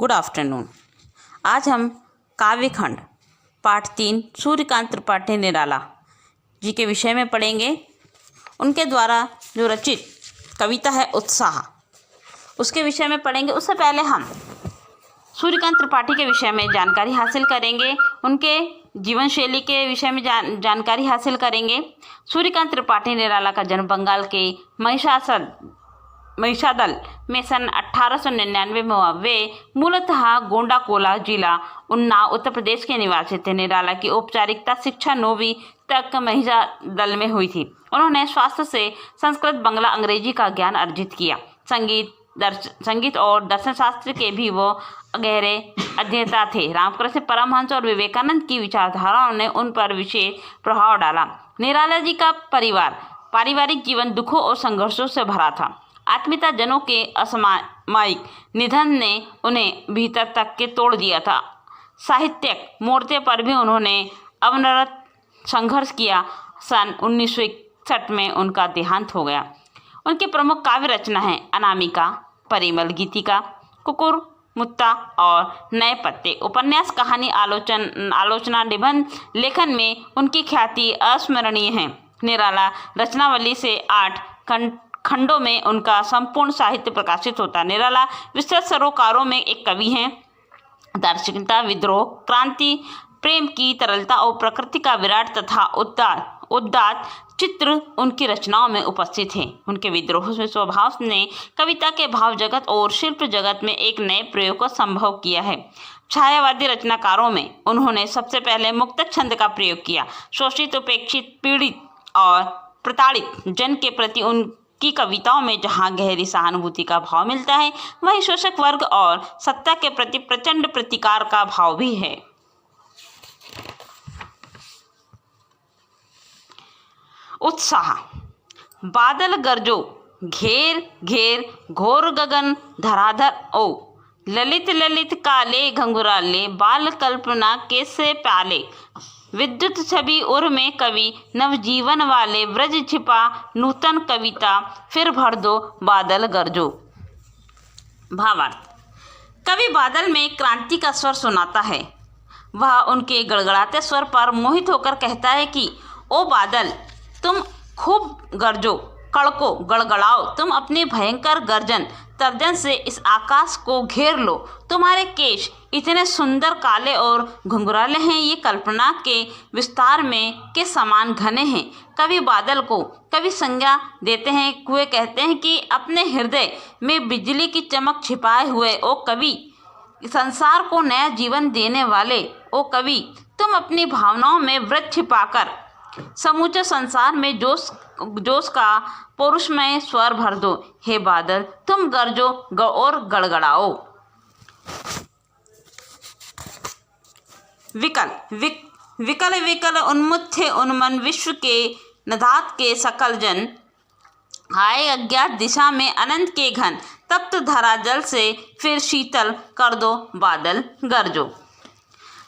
Good afternoon. आज हम काव्यखंड पाठ 3 सूर्यकांत त्रिपाठी निराला जी के विषय में पढ़ेंगे। उनके द्वारा जो रचित कविता है उत्साह, उसके विषय में पढ़ेंगे। उससे पहले हम सूर्यकांत त्रिपाठी के विषय में जानकारी हासिल करेंगे, उनके जीवन शैली के विषय में जानकारी हासिल करेंगे। सूर्यकांत त्रिपाठी निराला का जन्म बंगाल के महिषादल में सन 1899 में हुआ। वे मूलतः गोंडाकोला जिला उन्नाव उत्तर प्रदेश के निवासी थे। निराला की औपचारिकता शिक्षा 9वीं तक महिषादल में हुई थी। उन्होंने स्वास्थ्य से संस्कृत, बांग्ला, अंग्रेजी का ज्ञान अर्जित किया। संगीत और दर्शन शास्त्र के भी वो गहरे अध्येता थे। रामकृष्ण परमहंस और विवेकानंद की विचारधाराओं ने उन पर विशेष प्रभाव डाला। निराला जी का पारिवारिक जीवन दुखों और संघर्षों से भरा था। आत्मीयता जनों के असामयिक निधन ने उन्हें भीतर तक के तोड़ दिया था। साहित्यिक मोर्चे पर भी उन्होंने अविरत संघर्ष किया। सन 1961 में उनका देहांत हो गया। उनकी प्रमुख काव्य रचना है अनामिका, परिमल गीतिका, कुकुर मुत्ता और नए पत्ते। उपन्यास, कहानी, आलोचना, निबंध लेखन में उनकी ख्याति अस्मरणीय है। निराला रचनावली से 8 खंडों में उनका संपूर्ण साहित्य प्रकाशित होता है। निराला विस्तृत सरोकारों में एक कवि हैं। दार्शनिकता, विद्रोह, क्रांति, प्रेम की तरलता और प्रकृति का विराट तथा उदात्त चित्र उनकी रचनाओं में उपस्थित हैं। उनके विद्रोह स्वभाव ने कविता के भाव जगत और शिल्प जगत में एक नए प्रयोग को संभव किया है। छायावादी रचनाकारों में उन्होंने सबसे पहले मुक्त छंद का प्रयोग किया। शोषित, उपेक्षित, पीड़ित और प्रताड़ित जन के प्रति उनकी कविताओं में जहाँ गहरी सहानुभूति का भाव मिलता है, वहीं शोषक वर्ग और सत्ता के प्रति प्रचंड प्रतिकार का भाव भी है। उत्साह। बादल गरजो घेर घेर, घोर गगन धराधर ओ, ललित ललित काले घंघराले, बाल कल्पना कैसे प्याले, विद्युत छवि उर में कवि नवजीवन वाले, व्रज छिपा नूतन कविता, फिर भर दो बादल गरजो। भावार्थ। कवि बादल में क्रांति का स्वर सुनाता है। वह उनके गड़गड़ाते स्वर पर मोहित होकर कहता है कि ओ बादल, तुम खूब गरजो, कड़को, गड़गड़ाओ। तुम अपनी भयंकर गर्जन तर्जन से इस आकाश को घेर लो। तुम्हारे केश इतने सुंदर काले और घुंघराले हैं, ये कल्पना के विस्तार में के समान घने हैं। कवि बादल को कवि संज्ञा देते हैं हुए कहते हैं कि अपने हृदय में बिजली की चमक छिपाए हुए ओ कवि, संसार को नया जीवन देने वाले ओ कवि, तुम अपनी भावनाओं में व्रत छिपाकर समूचे संसार में जोश का पौरुषमय स्वर भर दो। हे बादल, तुम गरजो और गड़गड़ाओ। विकल विकल उन्मुत्थे उन्मन, विश्व के नदात के सकल जन, आए अज्ञात दिशा में अनंत के घन, तप्त धरा जल से फिर शीतल कर दो बादल गरजो।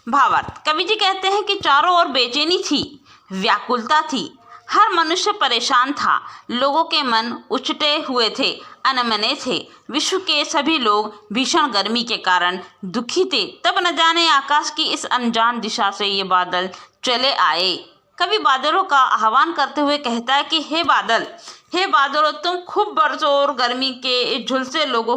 भावार्थ। कवि जी कहते हैं कि चारों ओर बेचैनी थी, व्याकुलता थी, हर मनुष्य परेशान था, लोगों के मन उचटे हुए थे, अनमने थे। विश्व के सभी लोग भीषण गर्मी के कारण दुखी थे। तब न जाने आकाश की इस अनजान दिशा से ये बादल चले आए। कवि बादलों का आह्वान करते हुए कहता है कि हे बादलों, तुम खूब बरसो और गर्मी के इस झुलसे लोगों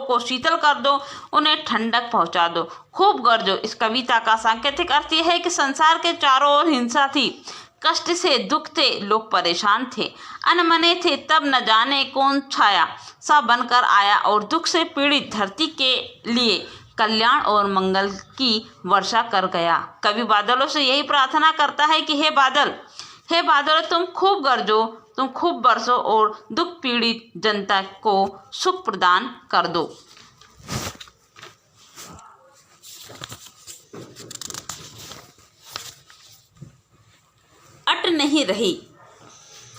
को शीतल कर दो, उन्हें ठंडक पहुंचा दो, खूब गरजो। इस कविता का सांकेतिक अर्थ यह है कि संसार के चारों ओर हिंसा थी, कष्ट से दुख थे, लोग परेशान थे, अनमने थे। तब न जाने कौन छाया सा बनकर आया और दुख से पीड़ित धरती के लिए कल्याण और मंगल की वर्षा कर गया। कवि बादलों से यही प्रार्थना करता है कि हे बादलों, तुम खूब गरजो, तुम खूब बरसो और दुख पीड़ित जनता को सुख प्रदान कर दो। अट नहीं रही।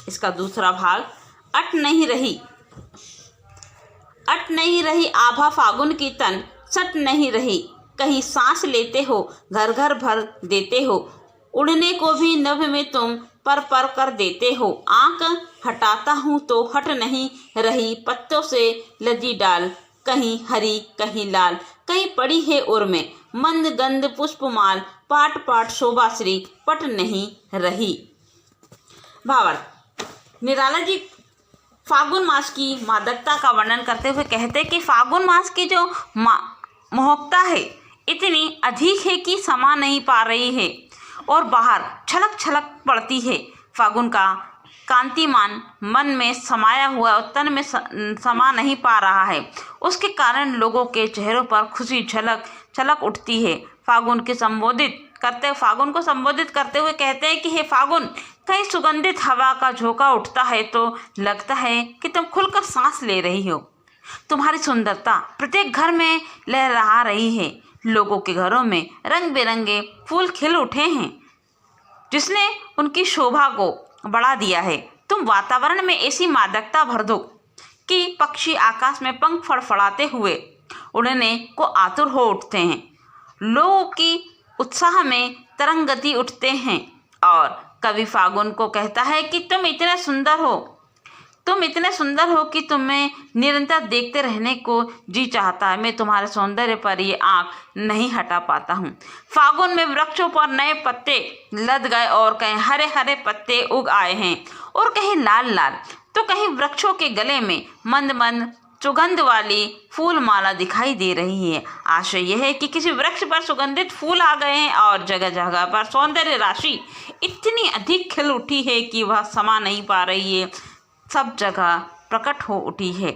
इसका दूसरा भाग, अट नहीं रही आभा फागुन की तन, सट नहीं रही। कहीं सांस लेते हो, घर घर भर देते हो, उड़ने को भी नभ में तुम पर कर देते हो। आंख हटाता हूँ तो हट नहीं रही, पत्तों से लजी डाल कहीं हरी कहीं लाल, कहीं पड़ी है उर में मंद गंध पुष्पमाल, पाट पाट शोभाश्री पट नहीं रही। भावार्थ, निराला जी फागुन मास की मादकता का वर्णन करते हुए कहते हैं कि फागुन मास की जो मोहकता है इतनी अधिक है कि समा नहीं पा रही है और बाहर छलक छलक पड़ती है। फागुन का कांतिमान मन में समाया हुआ और तन में समा नहीं पा रहा है, उसके कारण लोगों के चेहरों पर खुशी झलक छलक उठती है। फागुन को संबोधित करते हुए कहते हैं कि हे फागुन, कहीं सुगंधित हवा का झोंका उठता है तो लगता है कि तुम खुलकर सांस ले रही हो। तुम्हारी सुंदरता प्रत्येक घर में लहरा रही है। लोगों के घरों में रंग बिरंगे फूल खिल उठे हैं जिसने उनकी शोभा को बढ़ा दिया है। तुम वातावरण में ऐसी मादकता भर दो कि पक्षी आकाश में पंख फड़फड़ाते हुए उड़ने को आतुर हो उठते हैं। लोगों की उत्साह में तरंग गति उठते हैं और कवि फागुन को कहता है कि तुम इतने सुंदर हो कि तुम्हें निरंतर देखते रहने को जी चाहता है। मैं तुम्हारे सौंदर्य पर ये आँख नहीं हटा पाता हूँ। फागुन में वृक्षों पर नए पत्ते लद गए और कहीं हरे हरे पत्ते उग आए हैं और कहीं लाल लाल, तो कहीं वृक्षों के गले में मंद मंद सुगंध वाली फूल माला दिखाई दे रही है। आशय यह है कि किसी वृक्ष पर सुगंधित फूल आ गए हैं और जगह जगह पर सौंदर्य राशि इतनी अधिक खिल उठी है कि वह समा नहीं पा रही है, सब जगह प्रकट हो उठी है।